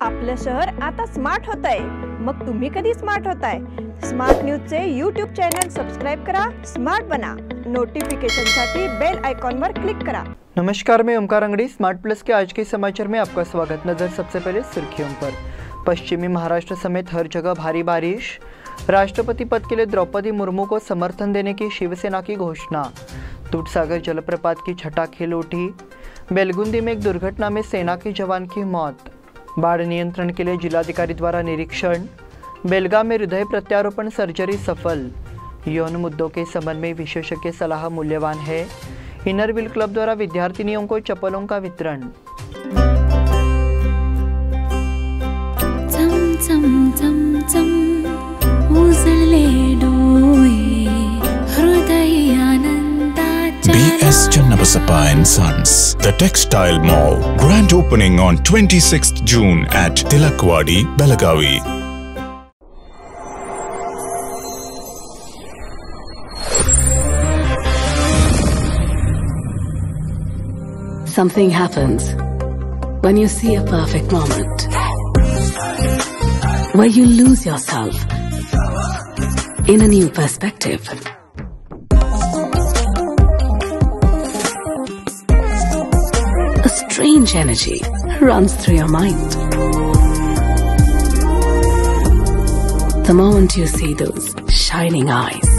आपलं शहर आता स्मार्ट होतंय, मग तुम्ही कधी स्मार्ट होताय? स्मार्ट न्यूजचे यूट्यूब चॅनल सबस्क्राइब करा, स्मार्ट बना। नोटिफिकेशनसाठी बेल आइकॉन पर क्लिक करा। नमस्कार, मैं ओमकार अंगड़ी। स्मार्ट प्लस के आज के समाचार में आपका स्वागत। नजर सबसे पहले सुर्खियों पर। पश्चिमी महाराष्ट्र समेत हर जगह भारी बारिश। राष्ट्रपति पद के लिए द्रौपदी मुर्मू को समर्थन देने की शिवसेना की घोषणा। दूधसागर जलप्रपात की छठा खिल उठी। बेलगुंदी में एक दुर्घटना में सेना के जवान की मौत। बाढ़ नियंत्रण के लिए जिलाधिकारी द्वारा निरीक्षण। बेलगाम में हृदय प्रत्यारोपण सर्जरी सफल। यौन मुद्दों के संबंध में विशेषज्ञ सलाह मूल्यवान है। इनर व्हील क्लब द्वारा विद्यार्थिनियों को चप्पलों का वितरण। BS Channabasappa and Sons, the Textile Mall, grand opening on 26th June at Tilakwadi, Belagavi. Something happens when you see a perfect moment, where you lose yourself in a new perspective. A strange energy runs through your mind. The moment you see those shining eyes,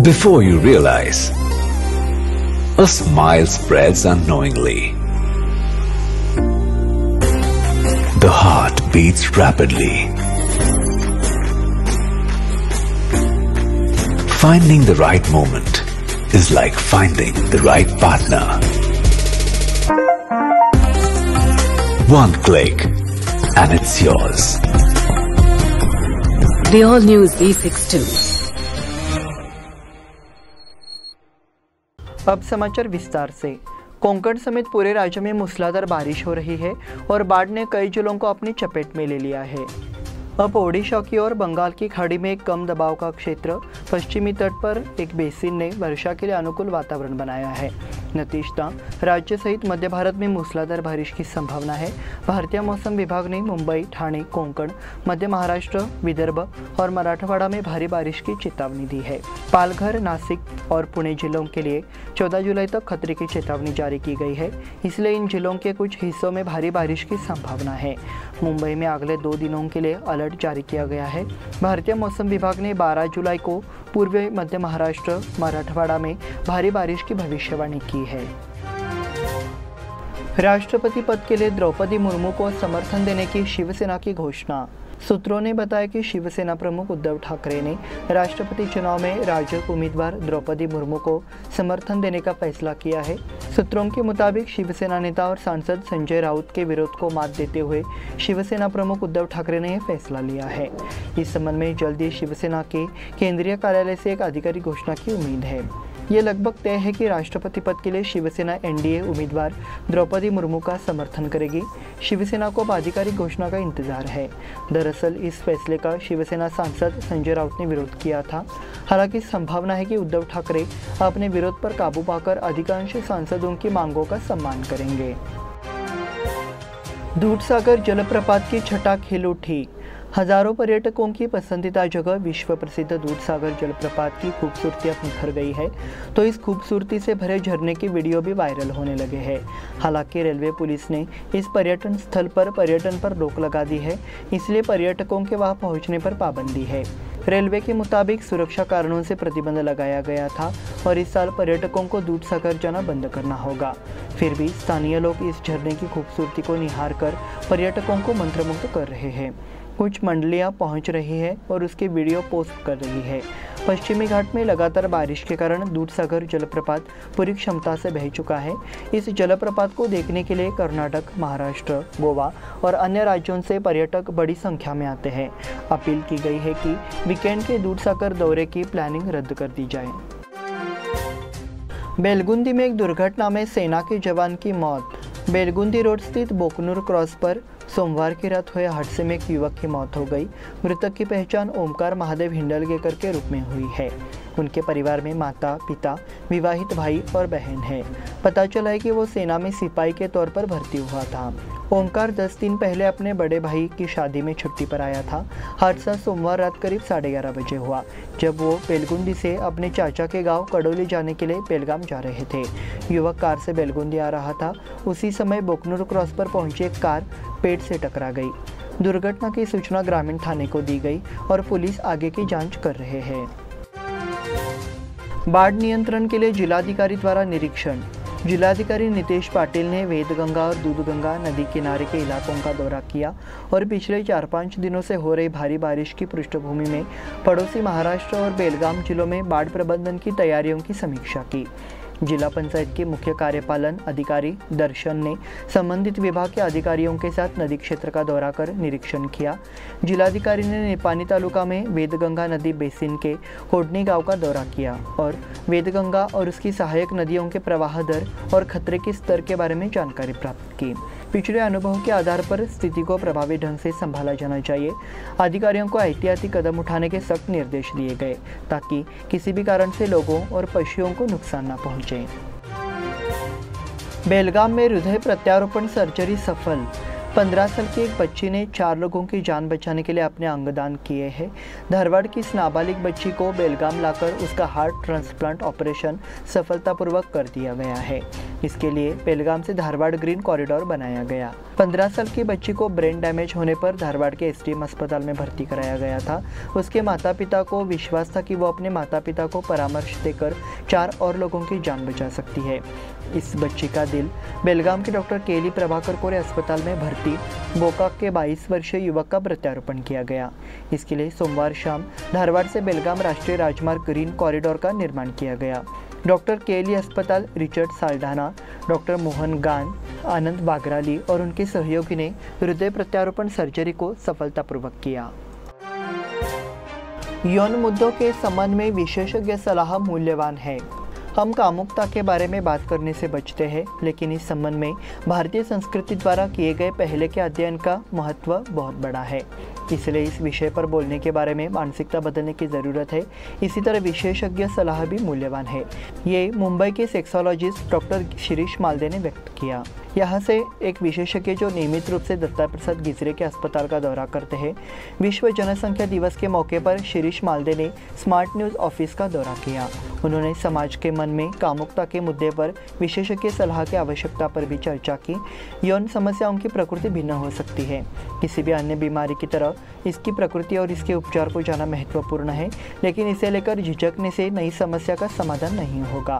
before you realize, a smile spreads unknowingly. The heart beats rapidly. Finding the right moment is like finding the right partner. One click and it's yours. the all-new Z62. अब समाचार विस्तार से। कोंकण समेत पूरे राज्य में मूसलाधार बारिश हो रही है और बाढ़ ने कई जिलों को अपनी चपेट में ले लिया है। अब ओडिशा की ओर बंगाल की खाड़ी में एक कम दबाव का क्षेत्र पश्चिमी तट पर एक बेसिन ने वर्षा के लिए अनुकूल वातावरण बनाया है। नतीजतः राज्य सहित मध्य भारत में मूसलाधार बारिश की संभावना है। भारतीय मौसम विभाग ने मुंबई, ठाणे, कोंकण, मध्य महाराष्ट्र, विदर्भ और मराठवाड़ा में भारी बारिश की चेतावनी दी है। पालघर, नासिक और पुणे जिलों के लिए 14 जुलाई तक खतरे की चेतावनी जारी की गई है, इसलिए इन जिलों के कुछ हिस्सों में भारी बारिश की संभावना है। मुंबई में अगले 2 दिनों के लिए अलर्ट जारी किया गया है। भारतीय मौसम विभाग ने 12 जुलाई को पूर्वी मध्य महाराष्ट्र, मराठवाड़ा में भारी बारिश की भविष्यवाणी की है। राष्ट्रपति पद के लिए द्रौपदी मुर्मू को समर्थन देने की शिवसेना की घोषणा। सूत्रों ने बताया कि शिवसेना प्रमुख उद्धव ठाकरे ने राष्ट्रपति चुनाव में राजग उम्मीदवार द्रौपदी मुर्मू को समर्थन देने का फैसला किया है। सूत्रों के मुताबिक शिवसेना नेता और सांसद संजय राउत के विरोध को मात देते हुए शिवसेना प्रमुख उद्धव ठाकरे ने यह फैसला लिया है। इस संबंध में जल्द ही शिवसेना के केंद्रीय कार्यालय से एक आधिकारिक घोषणा की उम्मीद है। ये लगभग तय है कि राष्ट्रपति पद के लिए शिवसेना एनडीए उम्मीदवार द्रौपदी मुर्मू का समर्थन करेगी। शिवसेना को अब आधिकारिक घोषणा का इंतजार है। दरअसल इस फैसले का शिवसेना सांसद संजय राउत ने विरोध किया था। हालांकि संभावना है कि उद्धव ठाकरे अपने विरोध पर काबू पाकर अधिकांश सांसदों की मांगों का सम्मान करेंगे। दूधसागर जलप्रपात की छठा खिल उठी। हजारों पर्यटकों की पसंदीदा जगह विश्व प्रसिद्ध दूधसागर जलप्रपात की खूबसूरती अब निखर गई है, तो इस खूबसूरती से भरे झरने की वीडियो भी वायरल होने लगे हैं। हालांकि रेलवे पुलिस ने इस पर्यटन स्थल पर पर्यटन पर रोक लगा दी है, इसलिए पर्यटकों के वहां पहुंचने पर पाबंदी है। रेलवे के मुताबिक सुरक्षा कारणों से प्रतिबंध लगाया गया था और इस साल पर्यटकों को दूधसागर जाना बंद करना होगा। फिर भी स्थानीय लोग इस झरने की खूबसूरती को निहार कर पर्यटकों को मंत्रमुग्ध कर रहे हैं। कुछ मंडलियां पहुंच रही है और उसकी वीडियो पोस्ट कर रही है। पश्चिमी घाट में लगातार बारिश के कारण दूधसागर जलप्रपात पूरी क्षमता से बह चुका है। इस जलप्रपात को देखने के लिए कर्नाटक, महाराष्ट्र, गोवा और अन्य राज्यों से पर्यटक बड़ी संख्या में आते हैं। अपील की गई है कि वीकेंड के दूधसागर दौरे की प्लानिंग रद्द कर दी जाए। बेलगुंदी में एक दुर्घटना में सेना के जवान की मौत। बेलगुंदी रोड स्थित बोकनूर क्रॉस पर सोमवार की रात हुए हादसे में एक युवक की मौत हो गई। मृतक की पहचान ओमकार महादेव हिंडलगेकर के रूप में हुई है। उनके परिवार में माता, पिता, विवाहित भाई और बहन है। पता चला है कि वो सेना में सिपाही के तौर पर भर्ती हुआ था। ओंकार 10 दिन पहले अपने बड़े भाई की शादी में छुट्टी पर आया था। हादसा सोमवार रात करीब 11:30 बजे हुआ, जब वो बेलगुंडी से अपने चाचा के गांव कड़ोली जाने के लिए बेलगाम जा रहे थे। युवक कार से बेलगुंडी आ रहा था। उसी समय बोकनूर क्रॉस पर पहुंची एक कार पेड़ से टकरा गई। दुर्घटना की सूचना ग्रामीण थाने को दी गई और पुलिस आगे की जांच कर रहे हैं। बाढ़ नियंत्रण के लिए जिलाधिकारी द्वारा निरीक्षण। जिलाधिकारी नितेश पाटिल ने वेदगंगा और दूधगंगा नदी किनारे के इलाकों का दौरा किया और पिछले 4-5 दिनों से हो रही भारी बारिश की पृष्ठभूमि में पड़ोसी महाराष्ट्र और बेलगाम जिलों में बाढ़ प्रबंधन की तैयारियों की समीक्षा की। जिला पंचायत के मुख्य कार्यपालन अधिकारी दर्शन ने संबंधित विभाग के अधिकारियों के साथ नदी क्षेत्र का दौरा कर निरीक्षण किया। जिलाधिकारी ने नेपानी तालुका में वेदगंगा नदी बेसिन के कोडनी गांव का दौरा किया और वेदगंगा और उसकी सहायक नदियों के प्रवाह दर और खतरे के स्तर के बारे में जानकारी प्राप्त की। पिछले अनुभव के आधार पर स्थिति को प्रभावी ढंग से संभाला जाना चाहिए। अधिकारियों को एहतियाती कदम उठाने के सख्त निर्देश दिए गए ताकि किसी भी कारण से लोगों और पशुओं को नुकसान न पहुंचे। बेलगाम में हृदय प्रत्यारोपण सर्जरी सफल। 15 साल की एक बच्ची ने 4 लोगों की जान बचाने के लिए अपने अंगदान किए हैं। धारवाड़ की इस नाबालिग बच्ची को बेलगाम लाकर उसका हार्ट ट्रांसप्लांट ऑपरेशन सफलतापूर्वक कर दिया गया है। इसके लिए बेलगाम से धारवाड़ ग्रीन कॉरिडोर बनाया गया। 15 साल की बच्ची को ब्रेन डैमेज होने पर धारवाड़ के एसडीएम अस्पताल में भर्ती कराया गया था। उसके माता पिता को विश्वास था कि वो अपने माता पिता को परामर्श देकर 4 और लोगों की जान बचा सकती है। इस बच्ची का दिल बेलगाम के डॉक्टर केली प्रभाकर कोरे अस्पताल में भर्ती गोकाक के 22 वर्षीय युवक का प्रत्यारोपण किया गया। इसके लिए सोमवार शाम धारवाड़ से बेलगाम राष्ट्रीय राजमार्ग ग्रीन कॉरिडोर का निर्माण किया गया। डॉक्टर केली अस्पताल, रिचर्ड साल्ढाना, डॉक्टर मोहन गान, आनंद बागराली और उनके सहयोगी ने हृदय प्रत्यारोपण सर्जरी को सफलतापूर्वक किया। यौन मुद्दों के संबंध में विशेषज्ञ सलाह मूल्यवान है। हम कामुकता के बारे में बात करने से बचते हैं, लेकिन इस संबंध में भारतीय संस्कृति द्वारा किए गए पहले के अध्ययन का महत्व बहुत बड़ा है। इसलिए इस विषय पर बोलने के बारे में मानसिकता बदलने की ज़रूरत है। इसी तरह विशेषज्ञ सलाह भी मूल्यवान है। ये मुंबई के सेक्सोलॉजिस्ट डॉक्टर शिरीष मालदे ने व्यक्त किया। यहाँ से एक विशेषज्ञ जो नियमित रूप से दत्ता प्रसाद गिजरे के अस्पताल का दौरा करते हैं। विश्व जनसंख्या दिवस के मौके पर शिरीष मालदे ने स्मार्ट न्यूज़ ऑफिस का दौरा किया। उन्होंने समाज के मन में कामुकता के मुद्दे पर विशेषज्ञ सलाह की आवश्यकता पर भी चर्चा की। यौन समस्याओं की प्रकृति भिन्न हो सकती है। किसी भी अन्य बीमारी की तरह इसकी प्रकृति और इसके उपचार को जानना महत्वपूर्ण है, लेकिन इसे लेकर झिझकने से नई समस्या का समाधान नहीं होगा।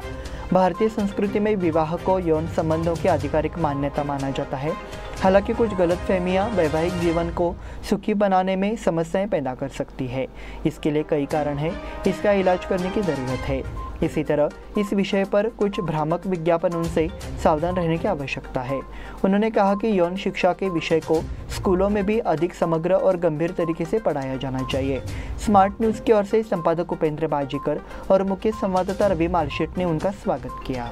भारतीय संस्कृति में विवाह को यौन संबंधों की आधिकारिक मान्यता माना जाता है। हालांकि कुछ गलतफहमियां वैवाहिक जीवन को सुखी बनाने में समस्याएं पैदा कर सकती है। इसके लिए कई कारण हैं। इसका इलाज करने की ज़रूरत है। इसी तरह इस विषय पर कुछ भ्रामक विज्ञापनों से सावधान रहने की आवश्यकता है। उन्होंने कहा कि यौन शिक्षा के विषय को स्कूलों में भी अधिक समग्र और गंभीर तरीके से पढ़ाया जाना चाहिए। स्मार्ट न्यूज़ की ओर से संपादक उपेंद्र बाजीकर और मुख्य संवाददाता रवि मालशेट ने उनका स्वागत किया।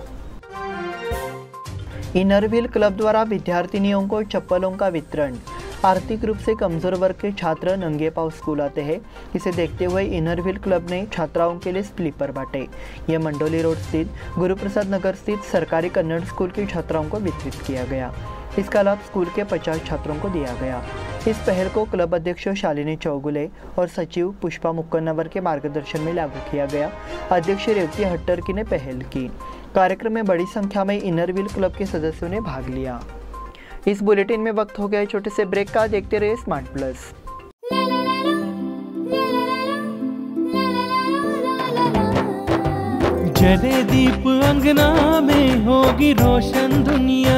इनरव्हील क्लब द्वारा विद्यार्थिनियों को चप्पलों का वितरण। आर्थिक रूप से कमजोर वर्ग के छात्र नंगे पांव स्कूल आते हैं। इसे देखते हुए इनरव्हील क्लब ने छात्राओं के लिए स्लीपर बांटे। यह मंडोली रोड स्थित गुरुप्रसाद नगर स्थित सरकारी कन्नड़ स्कूल की छात्राओं को वितरित किया गया। इसका लाभ स्कूल के 50 छात्रों को दिया गया। इस पहल को क्लब अध्यक्ष शालिनी चौगुले और सचिव पुष्पा मुक्कन्नवर के मार्गदर्शन में लागू किया गया। अध्यक्ष रेवती हट्टरकी ने पहल की। कार्यक्रम में बड़ी संख्या में इनरव्हील क्लब के सदस्यों ने भाग लिया। इस बुलेटिन में वक्त हो गया छोटे से ब्रेक का। देखते रहिए स्मार्ट प्लस। जले दीप अंगना में होगी रोशन दुनिया,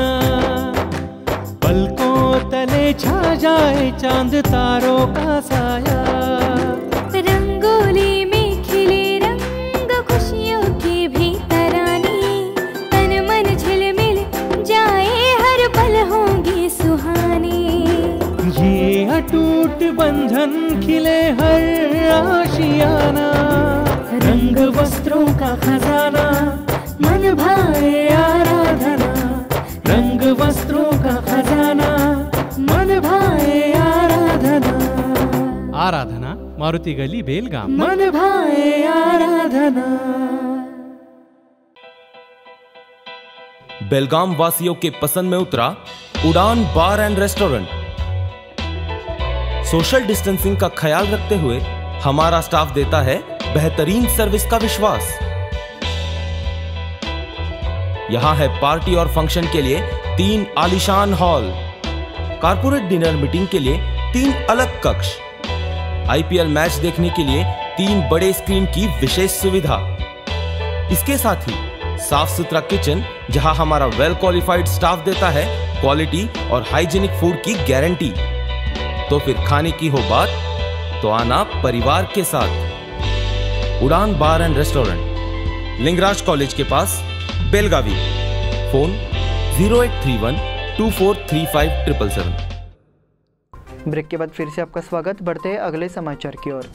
पलकों तले छा जाए चांद तारों का साया। रंगोली में खिले रंग खुशियों की भी तरानी, तन मन झिलमिल जाए हर पल होंगी सुहानी। ये अटूट बंधन खिले हर आशियाना, रंग वस्त्रों का खजाना मन भाए आराधना। रंग वस्त्रों का खजाना मन भाए आराधना। आराधना मारुति गली बेलगाम। मन भाए आराधना। बेलगाम वासियों के पसंद में उतरा उड़ान बार एंड रेस्टोरेंट। सोशल डिस्टेंसिंग का ख्याल रखते हुए हमारा स्टाफ देता है बेहतरीन सर्विस का विश्वास। यहां है पार्टी और फंक्शन के लिए 3 आलीशान हॉल, कारपोरेट डिनर मीटिंग के लिए 3 अलग कक्ष, आईपीएल मैच देखने के लिए 3 बड़े स्क्रीन की विशेष सुविधा। इसके साथ ही साफ सुथरा किचन जहां हमारा वेल क्वालिफाइड स्टाफ देता है क्वालिटी और हाइजीनिक फूड की गारंटी। तो फिर खाने की हो बात तो आना परिवार के साथ। उड़ान बार एंड रेस्टोरेंट, लिंगराज कॉलेज के पास, बेलगावी। फोन 0831 2435 ब्रेक के बाद फिर से आपका स्वागत। बढ़ते हैं अगले समाचार की ओर।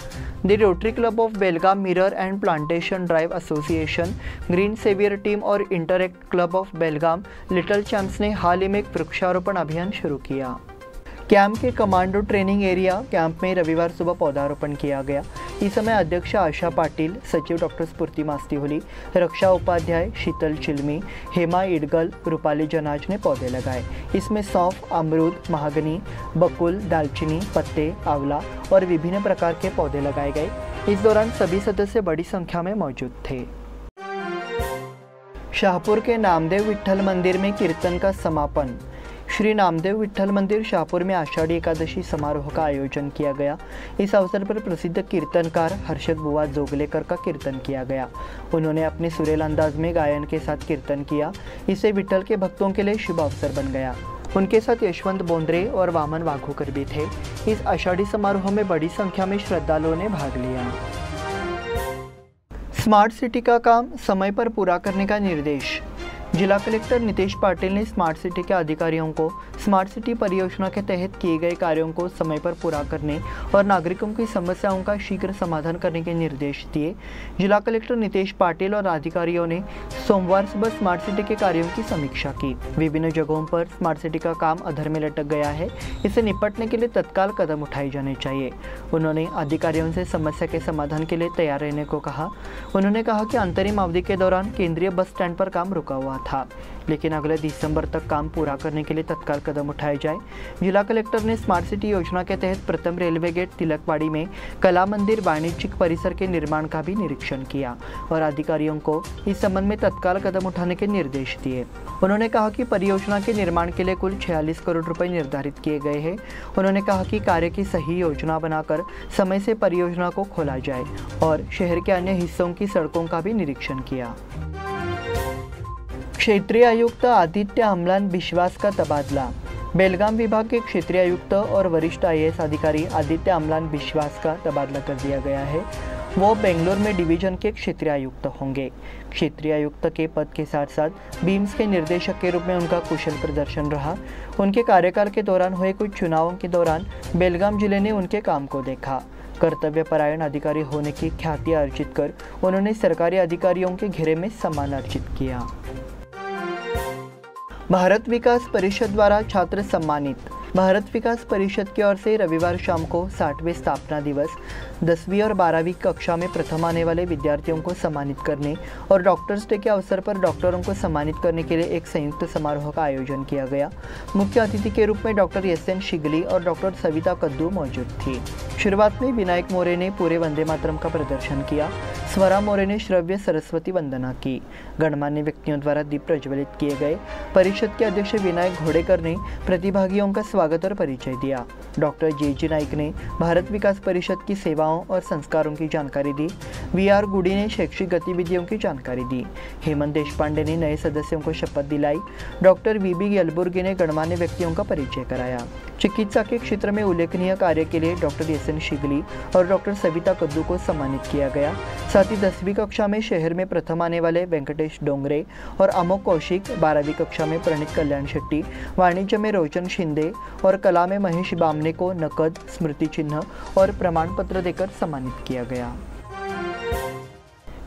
The rotary club of Belgaum mirror and plantation drive association, green saviour team और interact club of Belgaum little champs ने हाल ही में एक वृक्षारोपण अभियान शुरू किया। कैंप के कमांडो ट्रेनिंग एरिया कैंप में रविवार सुबह पौधारोपण किया गया। इस समय अध्यक्ष आशा पाटिल, सचिव डॉक्टर स्फूर्ति मास्तीहोली, रक्षा उपाध्याय शीतल चिलमी, हेमा इडगल, रूपाली जनाज ने पौधे लगाए। इसमें सौंफ, अमरूद, महागनी, बकुल, दालचीनी, पत्ते, आंवला और विभिन्न प्रकार के पौधे लगाए गए। इस दौरान सभी सदस्य बड़ी संख्या में मौजूद थे। शाहपुर के नामदेव विठ्ठल मंदिर में कीर्तन का समापन। श्री नामदेव विठ्ठल मंदिर शाहपुर में आषाढ़ी एकादशी समारोह का आयोजन किया गया। इस अवसर पर प्रसिद्ध कीर्तनकार हर्षद बुआ जोगलेकर का कीर्तन किया गया। उन्होंने अपने सुरेल अंदाज में गायन के साथ कीर्तन किया। इससे विठ्ठल के भक्तों के लिए शुभ अवसर बन गया। उनके साथ यशवंत बोंद्रे और वामन वाघोकर भी थे। इस आषाढ़ी समारोह में बड़ी संख्या में श्रद्धालुओं ने भाग लिया। स्मार्ट सिटी का काम समय पर पूरा करने का निर्देश। जिला कलेक्टर नितेश पाटिल ने स्मार्ट सिटी के अधिकारियों को स्मार्ट सिटी परियोजना के तहत किए गए कार्यों को समय पर पूरा करने और नागरिकों की समस्याओं का शीघ्र समाधान करने के निर्देश दिए। जिला कलेक्टर नितेश पाटिल और अधिकारियों ने सोमवार सुबह स्मार्ट सिटी के कार्यों की समीक्षा की। विभिन्न जगहों पर स्मार्ट सिटी का काम अधर में लटक गया है, इससे निपटने के लिए तत्काल कदम उठाए जाने चाहिए। उन्होंने अधिकारियों से समस्या के समाधान के लिए तैयार रहने को कहा। उन्होंने कहा कि अंतरिम अवधि के दौरान केंद्रीय बस स्टैंड पर काम रुका हुआ था, लेकिन अगले दिसंबर तक काम पूरा करने के लिए तत्काल कदम उठाए जाए। जिला कलेक्टर ने स्मार्ट सिटी योजना के तहत प्रथम रेलवे गेट तिलकवाड़ी में कला मंदिर वाणिज्यिक परिसर के निर्माण का भी निरीक्षण किया और अधिकारियों को इस संबंध में तत्काल कदम उठाने के निर्देश दिए। उन्होंने कहा कि परियोजना के निर्माण के लिए कुल 46 करोड़ रुपए निर्धारित किए गए हैं। उन्होंने कहा कि कार्य की सही योजना बनाकर समय से परियोजना को खोला जाए और शहर के अन्य हिस्सों की सड़कों का भी निरीक्षण किया। क्षेत्रीय आयुक्त आदित्य अम्लान विश्वास का तबादला। बेलगाम विभाग के क्षेत्रीय आयुक्त और वरिष्ठ आईएएस अधिकारी आदित्य अम्लान विश्वास का तबादला कर दिया गया है। वो बेंगलोर में डिवीजन के क्षेत्रीय आयुक्त होंगे। क्षेत्रीय आयुक्त के पद के साथ साथ बीम्स के निर्देशक के रूप में उनका कुशल प्रदर्शन रहा। उनके कार्यकाल के दौरान हुए कुछ चुनावों के दौरान बेलगाम जिले ने उनके काम को देखा। कर्तव्यपरायण अधिकारी होने की ख्याति अर्जित कर उन्होंने सरकारी अधिकारियों के घेरे में सम्मान अर्जित किया। भारत विकास परिषद द्वारा छात्र सम्मानित। भारत विकास परिषद की ओर से रविवार शाम को 60वें स्थापना दिवस 10वीं और 12वीं कक्षा में प्रथम आने वाले विद्यार्थियों को सम्मानित करने और डॉक्टर्स डे के अवसर पर डॉक्टरों को सम्मानित करने के लिए एक संयुक्त समारोह का आयोजन किया गया। मुख्य अतिथि के रूप में डॉक्टर एस.एन. शिगली और डॉक्टर सविता कद्दू मौजूद थी। शुरुआत में विनायक मोरे ने पूरे वंदे मातरम का प्रदर्शन किया। स्वरा मोरे ने श्रव्य सरस्वती वंदना की। गणमान्य व्यक्तियों द्वारा दीप प्रज्वलित किए गए। परिषद के अध्यक्ष विनायक घोड़ेकर ने प्रतिभागियों का स्वागत और परिचय दिया। डॉक्टर जे.जी. नाइक ने भारत विकास परिषद की सेवाओं और संस्कारों की जानकारी दी। वी.आर. गुडी ने शैक्षिक गतिविधियों की जानकारी दी। हेमंत देशपांडे ने नए सदस्यों को शपथ दिलाई। डॉक्टर वी.बी. यलबुर्गी ने गणमान्य व्यक्तियों का परिचय कराया। चिकित्सा के क्षेत्र में उल्लेखनीय कार्य के लिए डॉक्टर एस.एन. शिगली और डॉक्टर सविता कद्दू को सम्मानित किया गया। साथ ही 10वीं कक्षा में शहर में प्रथम आने वाले वेंकटेश डोंगरे और अमोक कौशिक, 12वीं कक्षा में प्रणीत कल्याण शेट्टी, वाणिज्य में रोचन शिंदे और कला में महेश बामने को नकद, स्मृति चिन्ह और प्रमाण पत्र देकर सम्मानित किया गया।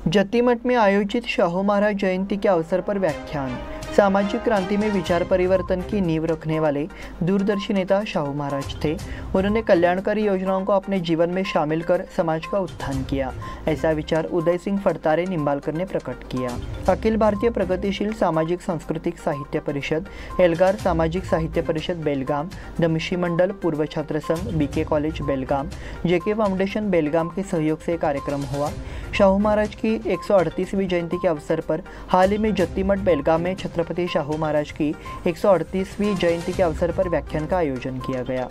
जत्तीमठ में आयोजित शाहू महाराज जयंती के अवसर पर व्याख्यान। सामाजिक क्रांति में विचार परिवर्तन की नींव रखने वाले दूरदर्शी नेता शाहू महाराज थे। उन्होंने कल्याणकारी योजनाओं को अपने जीवन में शामिल कर समाज का उत्थान किया। ऐसा विचार उदय सिंह फड़तारे निंबालकर ने प्रकट किया। अखिल भारतीय प्रगतिशील सामाजिक सांस्कृतिक साहित्य परिषद, एल्गार सामाजिक साहित्य परिषद बेलगाम, दमशी मंडल, पूर्व छात्र संघ, बीके कॉलेज बेलगाम, जेके फाउंडेशन बेलगाम के सहयोग से कार्यक्रम हुआ। शाहू महाराज की 138वीं जयंती के अवसर पर हाल ही में जत्तीमठ बेलगाम में छत्रपति शाहू महाराज की 138वीं जयंती के अवसर पर व्याख्यान का आयोजन किया गया।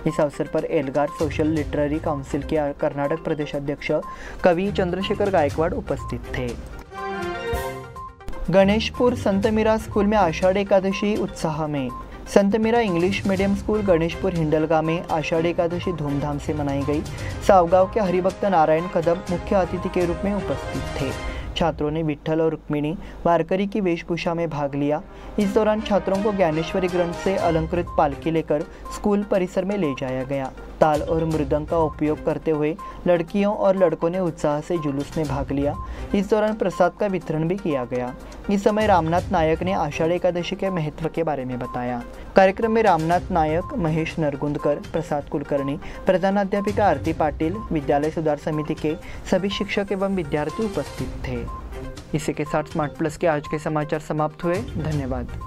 इस अवसर पर एल्गार सोशल लिटरेरी काउंसिल के कर्नाटक प्रदेश अध्यक्ष कवि चंद्रशेखर गायकवाड़ उपस्थित थे। गणेशपुर संत मीरा स्कूल में आषाढ़ एकादशी उत्साह में। Sant Meera English medium school Ganeshpur Hindalga में आषाढ़ एकादशी धूमधाम से मनाई गई। सावगांव के हरिभक्त नारायण कदम मुख्य अतिथि के रूप में उपस्थित थे। छात्रों ने विट्ठल और रुक्मिणी वारकरी की वेशभूषा में भाग लिया। इस दौरान छात्रों को ज्ञानेश्वरी ग्रंथ से अलंकृत पालकी लेकर स्कूल परिसर में ले जाया गया। ताल और मृदंग का उपयोग करते हुए लड़कियों और लड़कों ने उत्साह से जुलूस में भाग लिया। इस दौरान प्रसाद का वितरण भी किया गया। इस समय रामनाथ नायक ने आषाढ़ एकादशी के महत्व के बारे में बताया। कार्यक्रम में रामनाथ नायक, महेश नरगुंदकर, प्रसाद कुलकर्णी, प्रधानाध्यापिका आरती पाटिल, विद्यालय सुधार समिति के सभी शिक्षक एवं विद्यार्थी उपस्थित थे। इसी के साथ स्मार्ट प्लस के आज के समाचार समाप्त हुए। धन्यवाद।